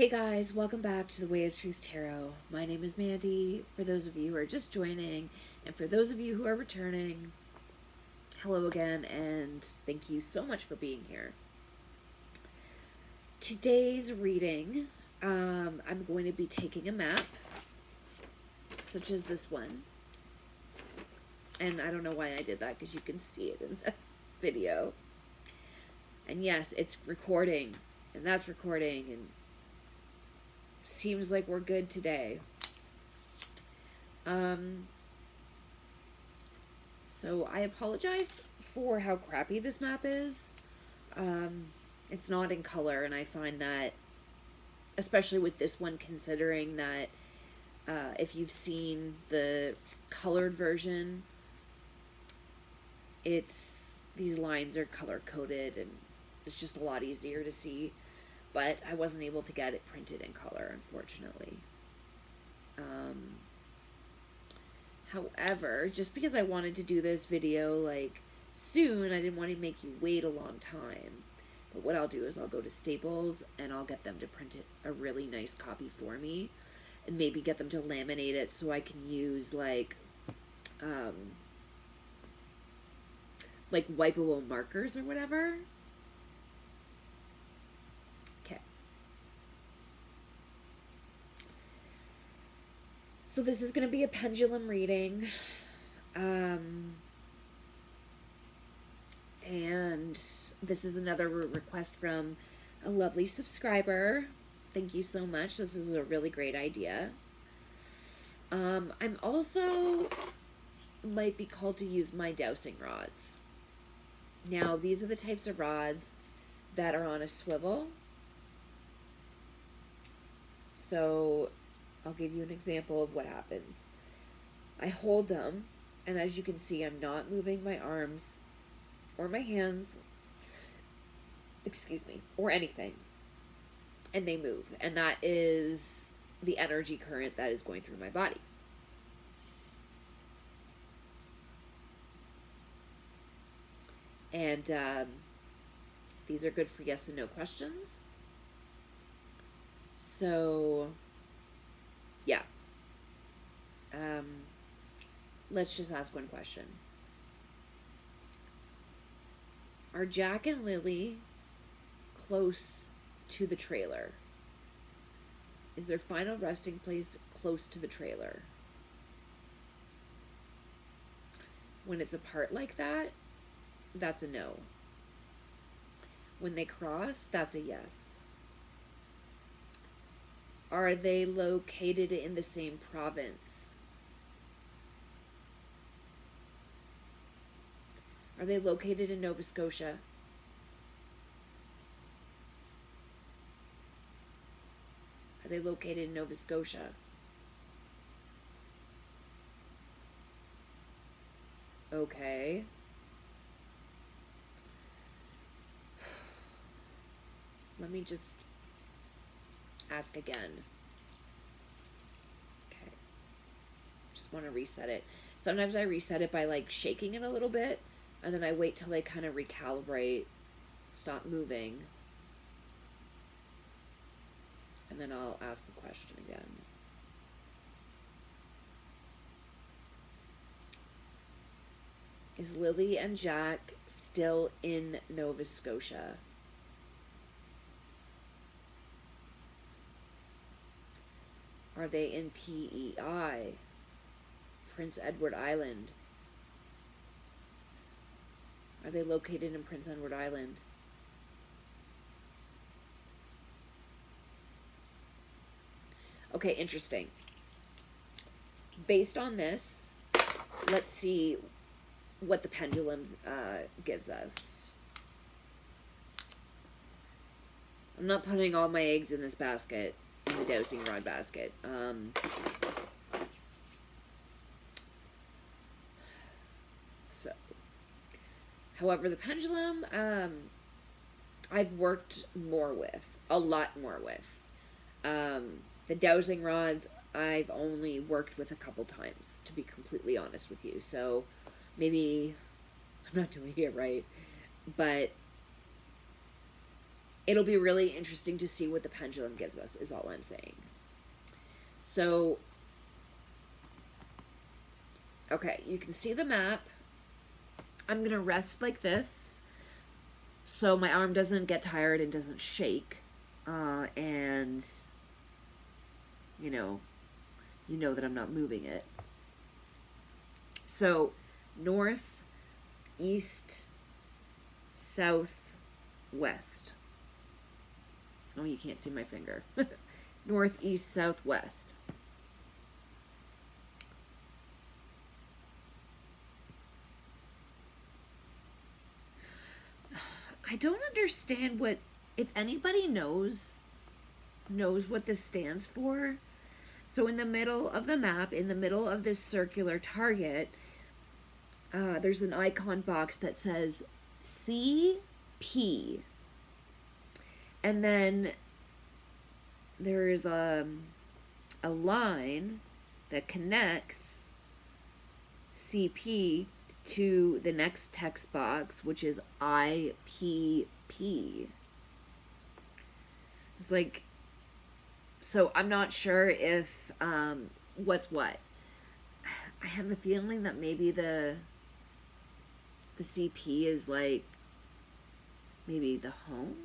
Hey guys, welcome back to the Way of Truth Tarot. My name is Mandy, for those of you who are just joining, and for those of you who are returning, hello again, and thank you so much for being here. Today's reading, I'm going to be taking a map, such as this one, and I don't know why I did that, because you can see it in the video. And yes, it's recording, and that's recording, and seems like we're good today. So I apologize for how crappy this map is. It's not in color, and I find that, especially with this one, considering that if you've seen the colored version, these lines are color-coded, and it's just a lot easier to see. But I wasn't able to get it printed in color, unfortunately. However, just because I wanted to do this video, like, soon, I didn't want to make you wait a long time. But what I'll do is I'll go to Staples, and I'll get them to print it a really nice copy for me. And maybe get them to laminate it so I can use, like wipeable markers or whatever. So this is going to be a pendulum reading, and this is another request from a lovely subscriber. Thank you so much. This is a really great idea. I'm also might be called to use my dowsing rods. Now, these are the types of rods that are on a swivel. So I'll give you an example of what happens. I hold them, and as you can see, I'm not moving my arms or my hands, or anything, and they move, and that is the energy current that is going through my body. And these are good for yes and no questions. So yeah. Let's just ask one question. Are Jack and Lily close to the trailer? Is their final resting place close to the trailer? When it's apart like that, that's a no. When they cross, that's a yes. Are they located in the same province? Are they located in Nova Scotia? Are they located in Nova Scotia? Okay. Let me just ask again. Okay. Just want to reset it. Sometimes I reset it by like shaking it a little bit, and then I wait till they kind of recalibrate, stop moving, and then I'll ask the question again. Is Lily and Jack still in Nova Scotia? Are they in PEI, Prince Edward Island? Are they located in Prince Edward Island? Okay, interesting. Based on this, let's see what the pendulum gives us. I'm not putting all my eggs in this basket, in the dowsing rod basket. However, the pendulum, I've worked more with, a lot more with. The dowsing rods, I've only worked with a couple times, to be completely honest with you. So maybe I'm not doing it right, but it'll be really interesting to see what the pendulum gives us, is all I'm saying. So, okay, you can see the map. I'm going to rest like this so my arm doesn't get tired and doesn't shake. And, you know that I'm not moving it. So, north, east, south, west. Oh, you can't see my finger. North, east, south, west. I don't understand what, if anybody knows what this stands for. So in the middle of the map, in the middle of this circular target, there's an icon box that says CP. And then there's a line that connects CP to the next text box, which is IPP. It's like, so I'm not sure if what's what. I have a feeling that maybe the CP is like maybe the home,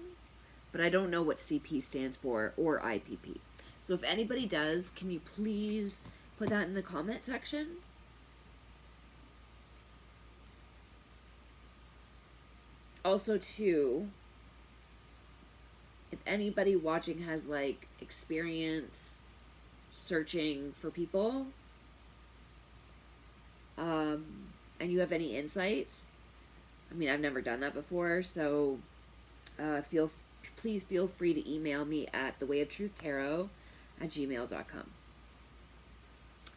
but I don't know what CP stands for or IPP. So if anybody does, can you please put that in the comment section? Also, too, if anybody watching has like experience searching for people, and you have any insights, I mean, I've never done that before, so please feel free to email me at thewayofTruthTarot@gmail.com.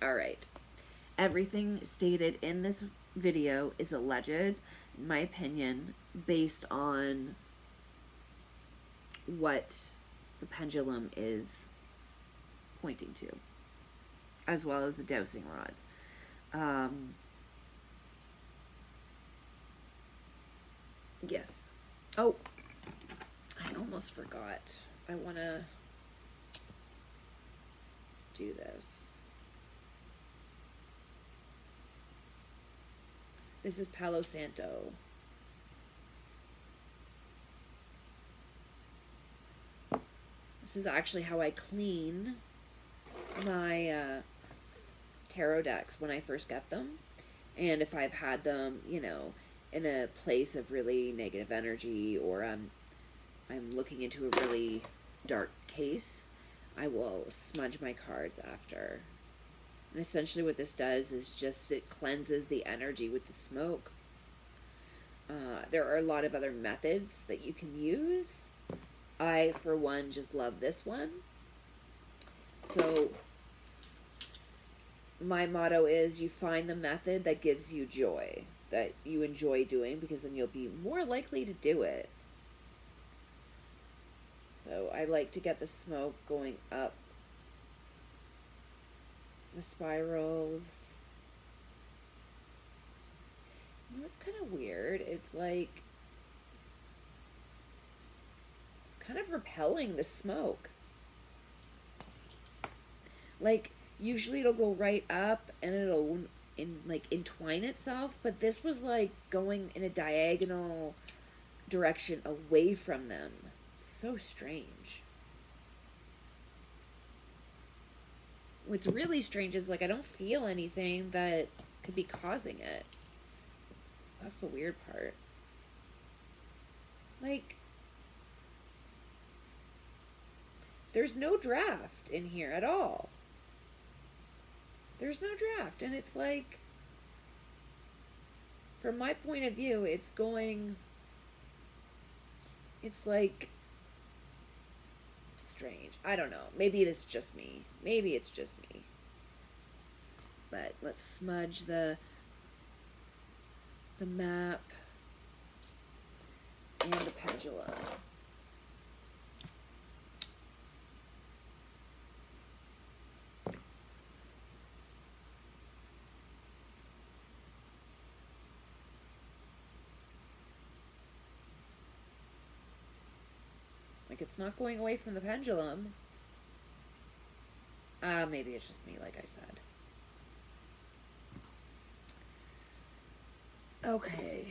All right. Everything stated in this video is alleged, in my opinion, based on what the pendulum is pointing to, as well as the dowsing rods. Yes. Oh, I almost forgot. I want to do this. This is Palo Santo. This is actually how I clean my tarot decks when I first get them. And if I've had them, you know, in a place of really negative energy, or I'm looking into a really dark case, I will smudge my cards after. And essentially what this does is just it cleanses the energy with the smoke. There are a lot of other methods that you can use. I, for one, just love this one. So my motto is you find the method that gives you joy, that you enjoy doing, because then you'll be more likely to do it. So I like to get the smoke going up the spirals. You know, it's kind of weird. It's like, it's kind of repelling the smoke. Like, usually it'll go right up and it'll entwine itself, but this was like going in a diagonal direction away from them. So strange. What's really strange is, like, I don't feel anything that could be causing it. That's the weird part. Like, there's no draft in here at all. There's no draft, and it's like, from my point of view, it's going, it's like strange. I don't know. Maybe it's just me. Maybe it's just me. But let's smudge the map and the pendulum. Like, it's not going away from the pendulum. Maybe it's just me, like I said. Okay.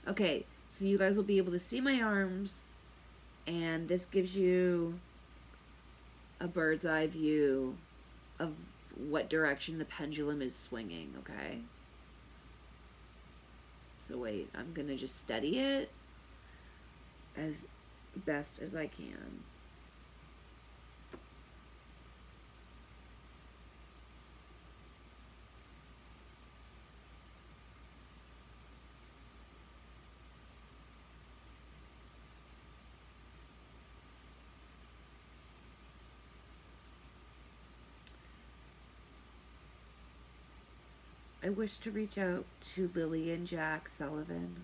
Okay, so you guys will be able to see my arms, and this gives you a bird's eye view of what direction the pendulum is swinging, okay? So wait, I'm gonna just steady it as best as I can. I wish to reach out to Lily and Jack Sullivan.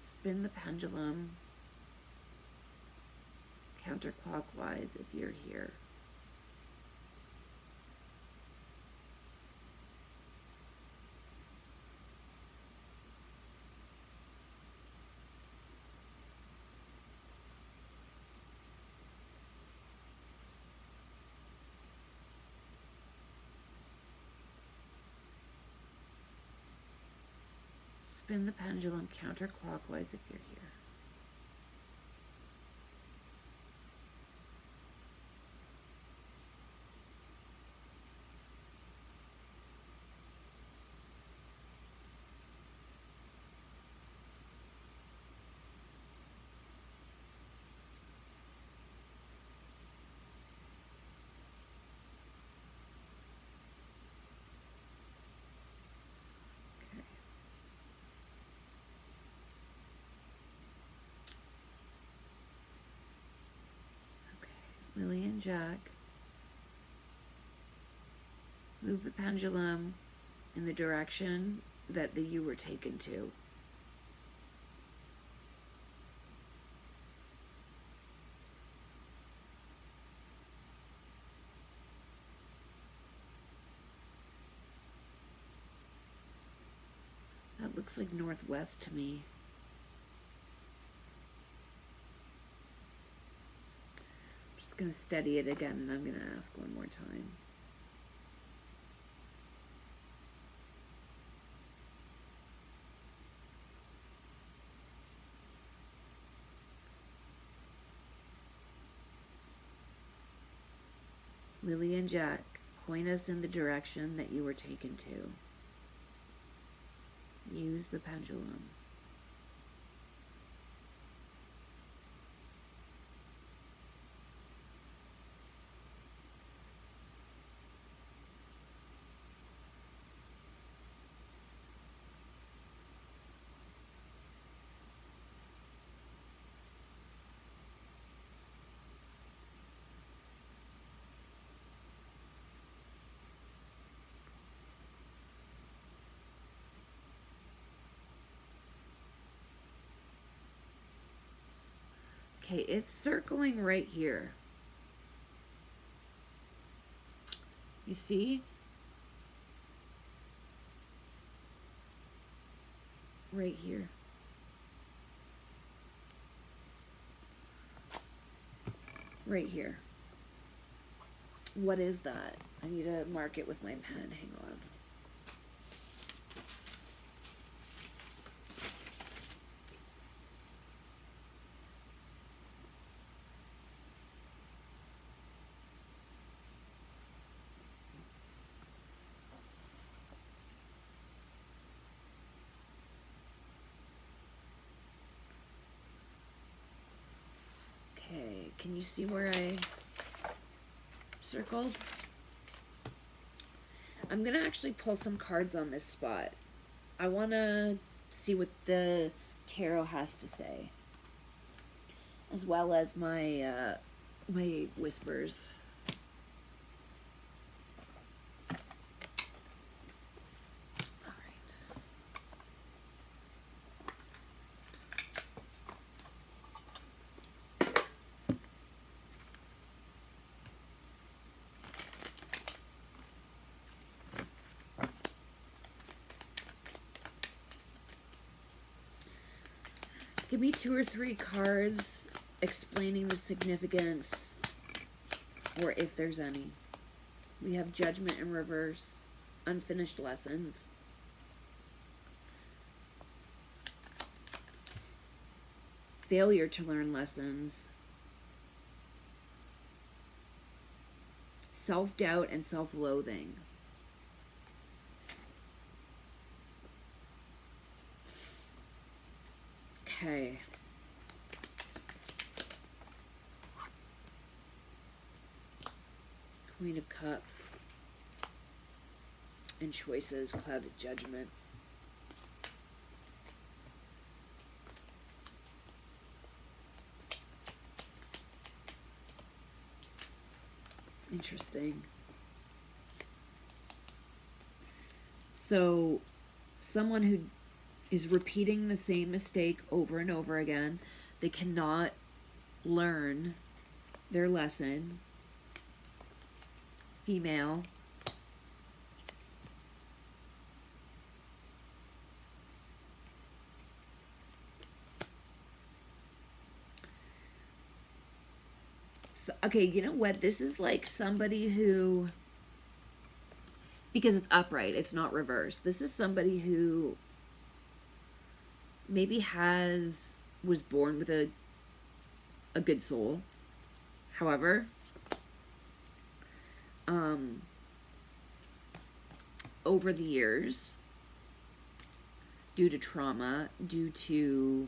Spin the pendulum counterclockwise if you're here. Spin the pendulum counterclockwise if you're here. Lily and Jack, move the pendulum in the direction that you were taken to. That looks like northwest to me. I'm just going to steady it again, and I'm going to ask one more time. Lily and Jack, point us in the direction that you were taken to. Use the pendulum. Okay, it's circling right here. You see? Right here. Right here. What is that? I need to mark it with my pen. Hang on. Okay, can you see where I circled? I'm gonna actually pull some cards on this spot. I wanna see what the tarot has to say, as well as my my whispers. All right. Give me 2 or 3 cards explaining the significance, or if there's any. We have Judgment in reverse, unfinished lessons. Failure to learn lessons. Self-doubt and self-loathing. Okay. Queen of Cups. And choices, clouded judgment. Interesting. So, someone who is repeating the same mistake over and over again, they cannot learn their lesson. Female. So, okay, you know what? This is like somebody who, because it's upright, it's not reversed. This is somebody who maybe was born with a good soul. However, over the years, due to trauma, due to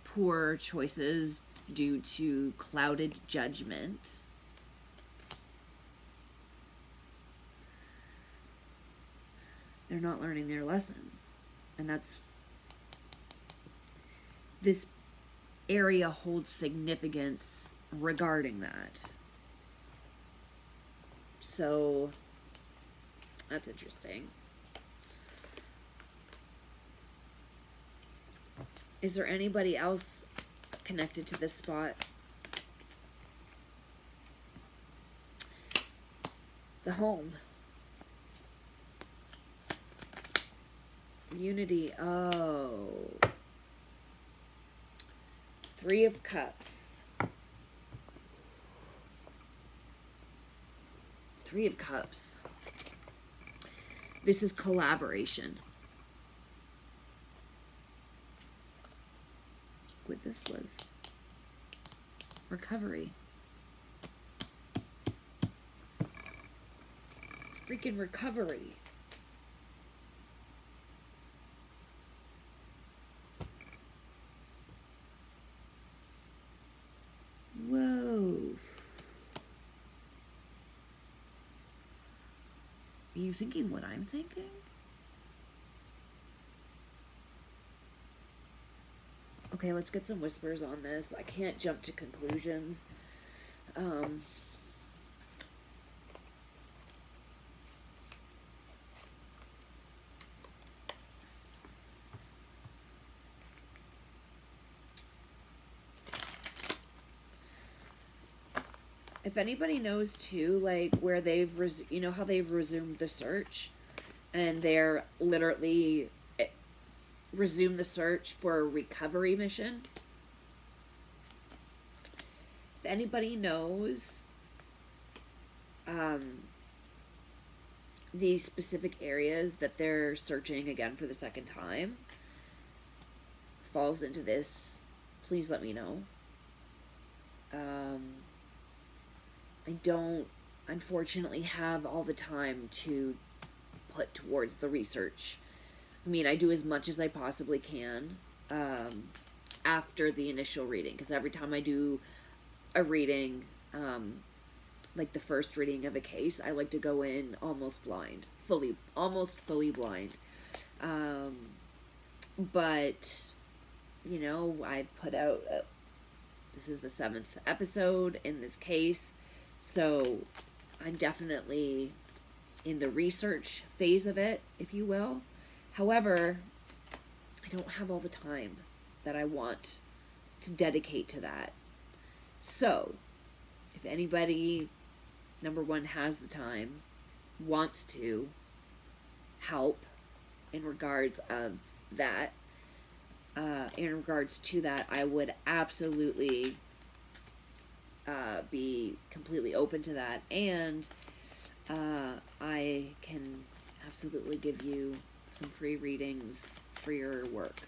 poor choices, due to clouded judgment, they're not learning their lessons. And this area holds significance regarding that. So that's interesting. Is there anybody else connected to this spot? The home. Unity. Oh. 3 of Cups. 3 of Cups. This is collaboration. What this was. Recovery. Freaking recovery. Whoa. Are you thinking what I'm thinking? Okay, let's get some whispers on this. I can't jump to conclusions. If anybody knows too, like where they've, you know how they've resumed the search, and they're literally resume the search for a recovery mission. If anybody knows the specific areas that they're searching again for the second time, falls into this, please let me know. I don't, unfortunately, have all the time to put towards the research. I mean, I do as much as I possibly can after the initial reading, because every time I do a reading, like the first reading of a case, I like to go in almost blind, almost fully blind. But, you know, I put out, this is the 7th episode in this case, so I'm definitely in the research phase of it, if you will. However, I don't have all the time that I want to dedicate to that. So, if anybody, number one, has the time, wants to help in regards of that, in regards to that, I would absolutely be completely open to that. And I can absolutely give you some free readings for your work.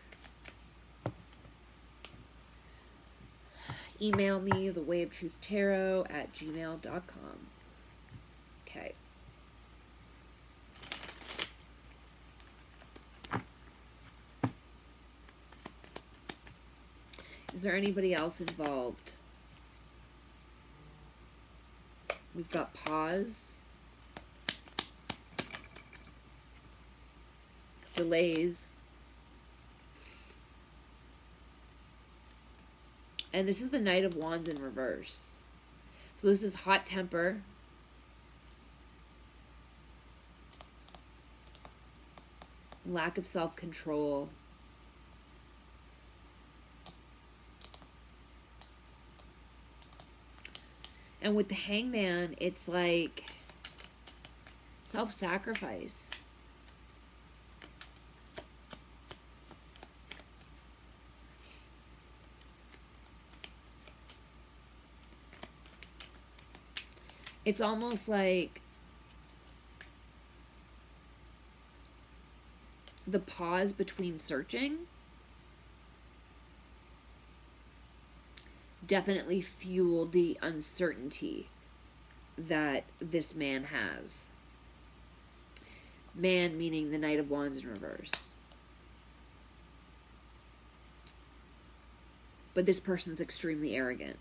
Email me, thewayofTruthTarot@gmail.com. Okay. Is there anybody else involved? We've got pause, delays, and this is the Knight of Wands in reverse. So this is hot temper, lack of self-control, and with the Hangman, it's like self-sacrifice. It's almost like the pause between searching definitely fueled the uncertainty that this man has. Man meaning the Knight of Wands in reverse. But this person's extremely arrogant.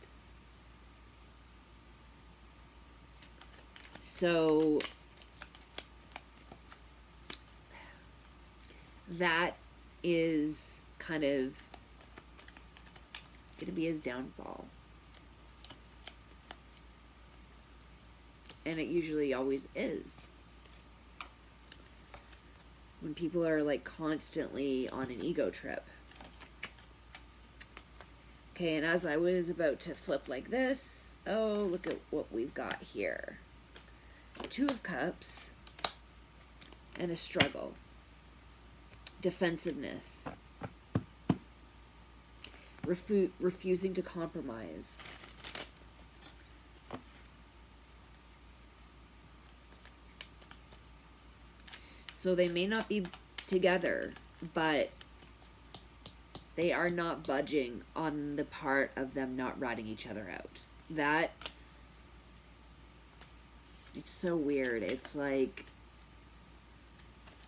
So that is kind of going to be his downfall. And it usually always is. When people are like constantly on an ego trip. Okay, and as I was about to flip like this, oh, look at what we've got here. Two of Cups and a struggle. Defensiveness. Refusing to compromise. So they may not be together, but they are not budging on the part of them not ratting each other out. That, it's so weird. It's like,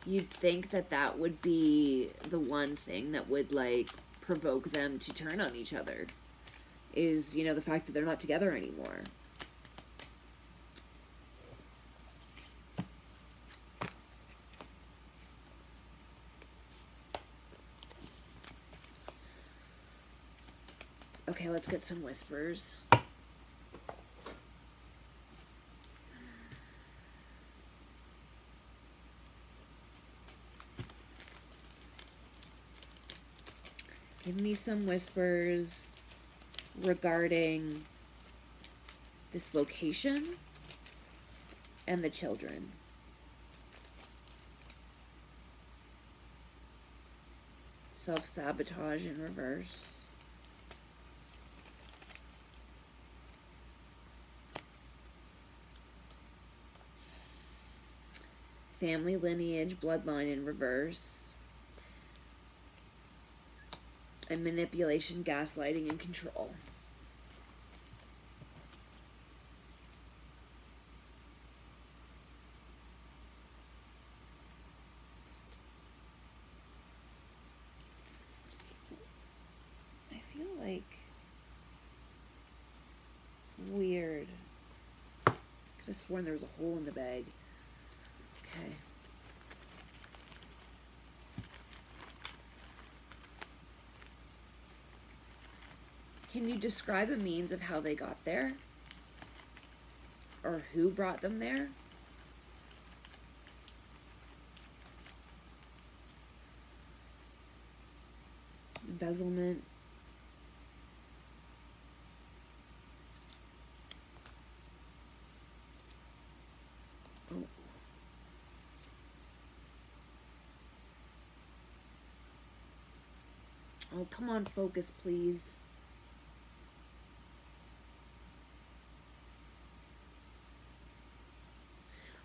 you'd think that that would be the one thing that would, like, provoke them to turn on each other. Is, you know, the fact that they're not together anymore. Okay, let's get some whispers. Give me some whispers regarding this location and the children. Self-sabotage in reverse. Family lineage, bloodline in reverse. And manipulation, gaslighting, and control. I feel like weird. Could have sworn there was a hole in the bag. Okay. Can you describe a means of how they got there? Or who brought them there? Embezzlement. Oh. Oh, come on, focus, please.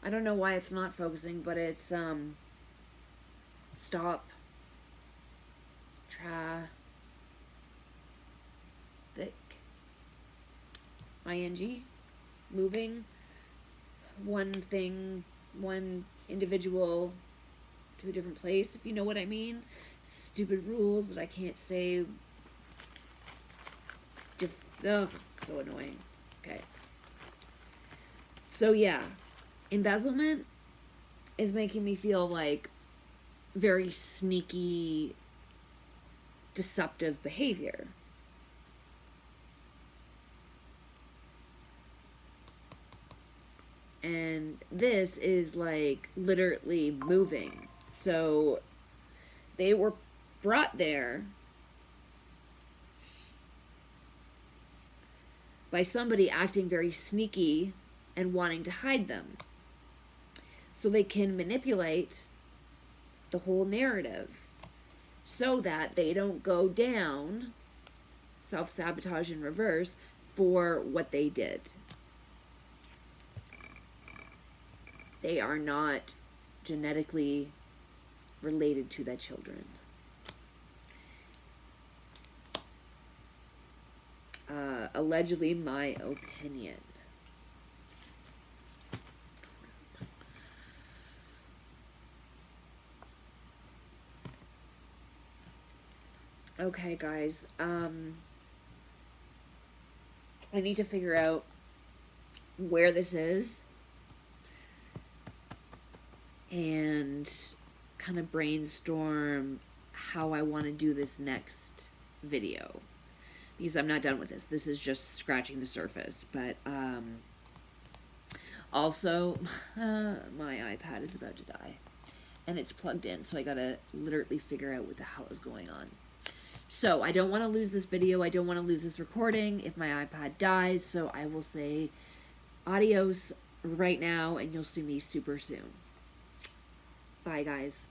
I don't know why it's not focusing, but it's, stop. Thick. ing. Moving. One thing, one individual to a different place, if you know what I mean. Stupid rules that I can't say. Ugh, so annoying. Okay. So yeah, embezzlement is making me feel like very sneaky, deceptive behavior. And this is like literally moving. So they were brought there by somebody acting very sneaky and wanting to hide them. So they can manipulate the whole narrative so that they don't go down, self-sabotage in reverse, for what they did. They are not genetically related to their children. Allegedly, my opinion. Okay, guys. I need to figure out where this is and kind of brainstorm how I want to do this next video, because I'm not done with this. This is just scratching the surface. But also my iPad is about to die and it's plugged in, so I gotta literally figure out what the hell is going on. So I don't want to lose this video. I don't want to lose this recording if my iPad dies. So I will say adios right now, and you'll see me super soon. Bye, guys.